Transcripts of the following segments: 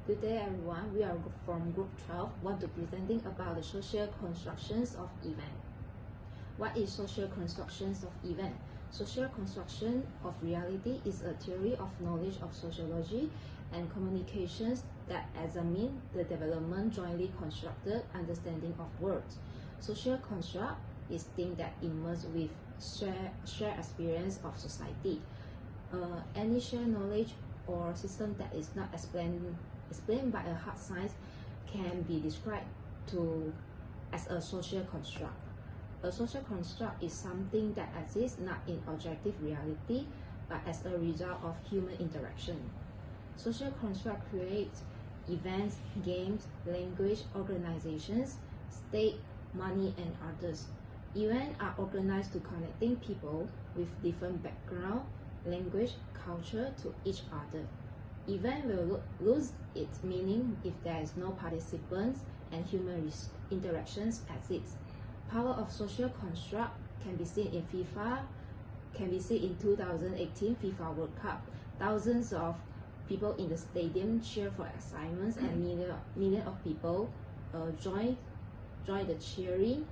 Good day everyone, we are from Group 12, want to presenting about the social constructions of event. What is social constructions of event? Social construction of reality is a theory of knowledge of sociology and communications that examine the development jointly constructed understanding of words. Social construct is things that emerge with shared experience of society. Any shared knowledge or system that is not explained by a hard science can be described as a social construct. A social construct is something that exists not in objective reality, but as a result of human interaction. Social construct creates events, games, language, organizations, state, money, and others. Events are organized to connecting people with different background, language, culture to each other. Event will lose its meaning if there is no participants and human interactions exist. Power of social construct can be seen in FIFA, can be seen in 2018 FIFA World Cup. Thousands of people in the stadium cheer for excitements and millions of people join the cheering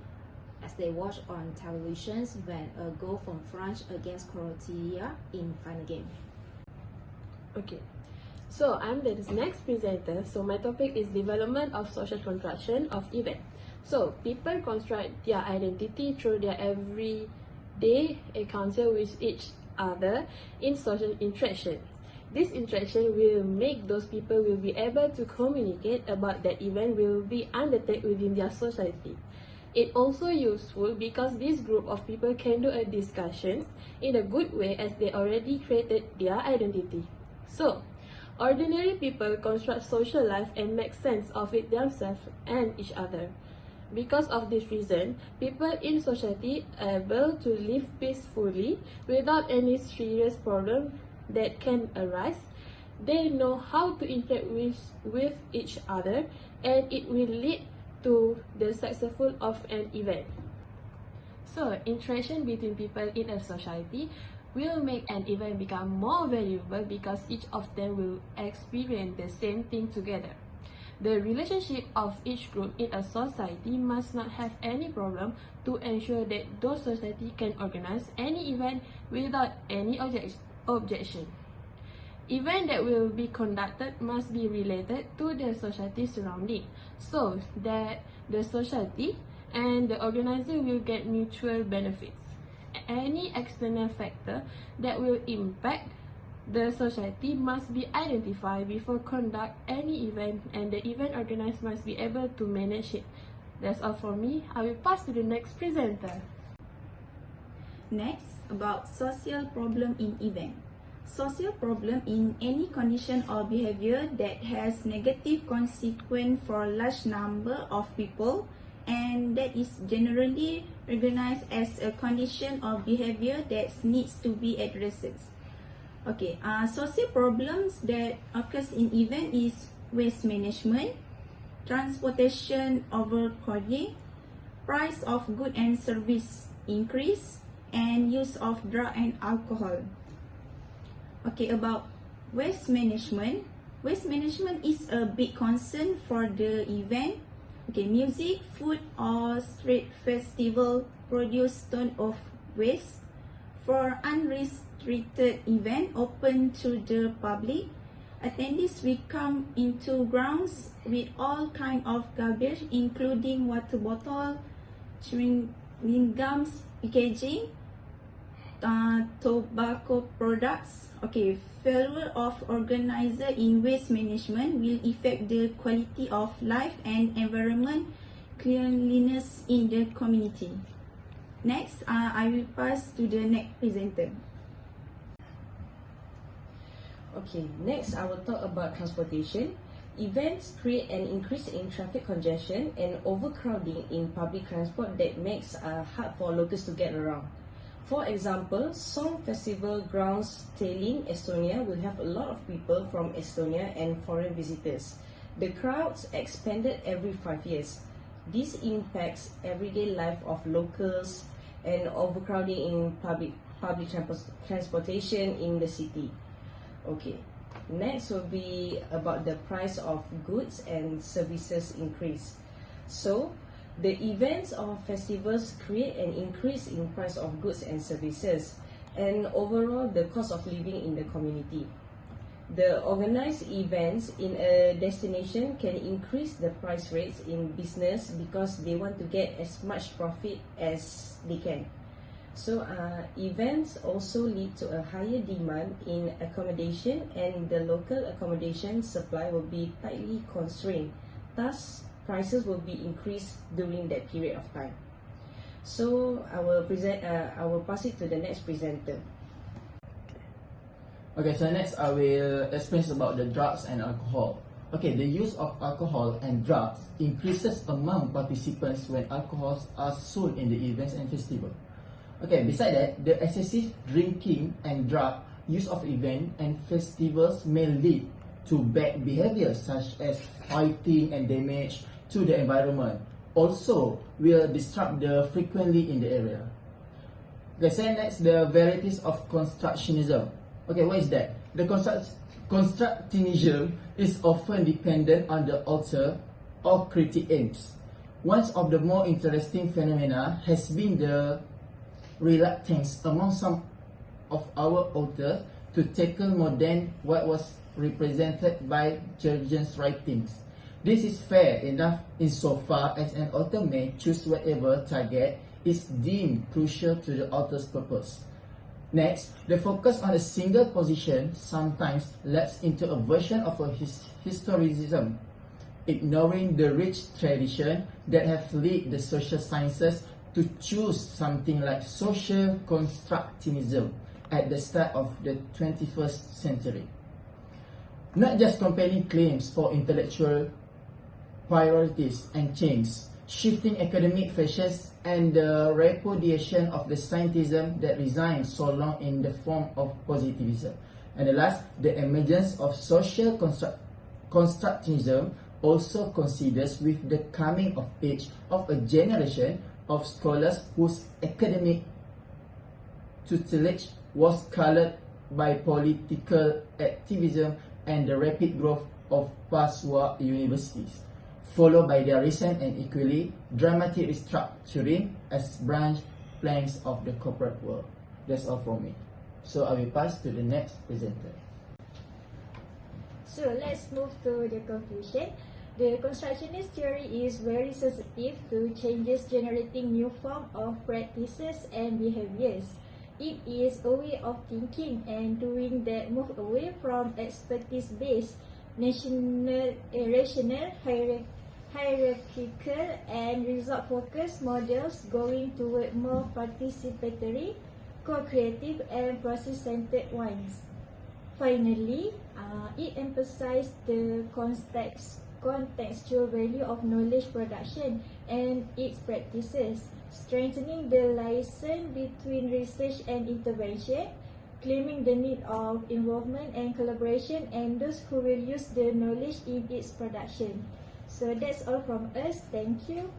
as they watch on televisions when a goal from France against Croatia in final game. Okay, so I'm the next presenter. So my topic is development of social construction of event. So people construct their identity through their everyday encounter with each other in social interaction. This interaction will make those people will be able to communicate about that event will be undertaken within their society. It also useful because this group of people can do a discussion in a good way as they already created their identity. So, ordinary people construct social life and make sense of it themselves and each other. Because of this reason, people in society are able to live peacefully without any serious problem that can arise. They know how to interact with each other, and it will lead to the successful of an event. So, interaction between people in a society will make an event become more valuable because each of them will experience the same thing together. The relationship of each group in a society must not have any problem to ensure that those society can organize any event without any objection. Event that will be conducted must be related to the society surrounding, so that the society and the organizer will get mutual benefits. Any external factor that will impact the society must be identified before conduct any event, and the event organizer must be able to manage it. That's all for me. I will pass to the next presenter. Next, about social problem in event. Social problem in any condition or behavior that has negative consequence for a large number of people and that is generally recognized as a condition or behavior that needs to be addressed. Okay, social problems that occurs in event is waste management, transportation overcrowding, price of good and service increase, and use of drug and alcohol. Okay, about waste management. Waste management is a big concern for the event. Okay, music, food, or street festival produce ton of waste. For unrestricted event open to the public, attendees will come into grounds with all kind of garbage, including water bottle, chewing gums, packaging, tobacco products. Okay, failure of organizer in waste management will affect the quality of life and environment cleanliness in the community. Next, I will pass to the next presenter. Okay, next I will talk about transportation. Events create an increase in traffic congestion and overcrowding in public transport that makes hard for locals to get around. For example, Song Festival grounds Tallinn, Estonia will have a lot of people from Estonia and foreign visitors. The crowds expanded every 5 years. This impacts everyday life of locals and overcrowding in public transportation in the city. Okay, Next will be about the price of goods and services increase. So, the events or festivals create an increase in price of goods and services, and overall the cost of living in the community. The organized events in a destination can increase the price rates in business because they want to get as much profit as they can. So events also lead to a higher demand in accommodation, and the local accommodation supply will be tightly constrained. Thus, prices will be increased during that period of time. So I will pass it to the next presenter. Okay, so next I will explain about the drugs and alcohol. Okay, the use of alcohol and drugs increases among participants when alcohols are sold in the events and festival. Okay, beside that, the excessive drinking and drug use of events and festivals may lead to bad behaviors such as fighting and damage to the environment. Also, will disrupt the frequently in the area. Okay, so next, the varieties of constructionism. Okay, what is that? The constructionism is often dependent on the author or critic aims. One of the more interesting phenomena has been the reluctance among some of our authors to tackle more than what was represented by Georgian's writings. This is fair enough insofar as an author may choose whatever target is deemed crucial to the author's purpose. Next, the focus on a single position sometimes leads into a version of a historicism, ignoring the rich tradition that have led the social sciences to choose something like social constructionism at the start of the 21st century. Not just compelling claims for intellectual priorities and change, shifting academic fashions and the repudiation of the scientism that resigned so long in the form of positivism. And the last, the emergence of social constructionism also considers with the coming of age of a generation of scholars whose academic tutelage was colored by political activism and the rapid growth of post-war universities, followed by their recent and equally dramatic restructuring as branch planks of the corporate world. That's all from me. So I will pass to the next presenter. So let's move to the conclusion. The constructionist theory is very sensitive to changes generating new forms of practices and behaviors. It is a way of thinking and doing that move away from expertise-based, rational, hierarchical, and result-focused models, going toward more participatory, co-creative, and process-centered ones. Finally, it emphasized the contextual value of knowledge production and its practices, strengthening the liaison between research and intervention, claiming the need of involvement and collaboration and those who will use the knowledge in its production. So that's all from us. Thank you.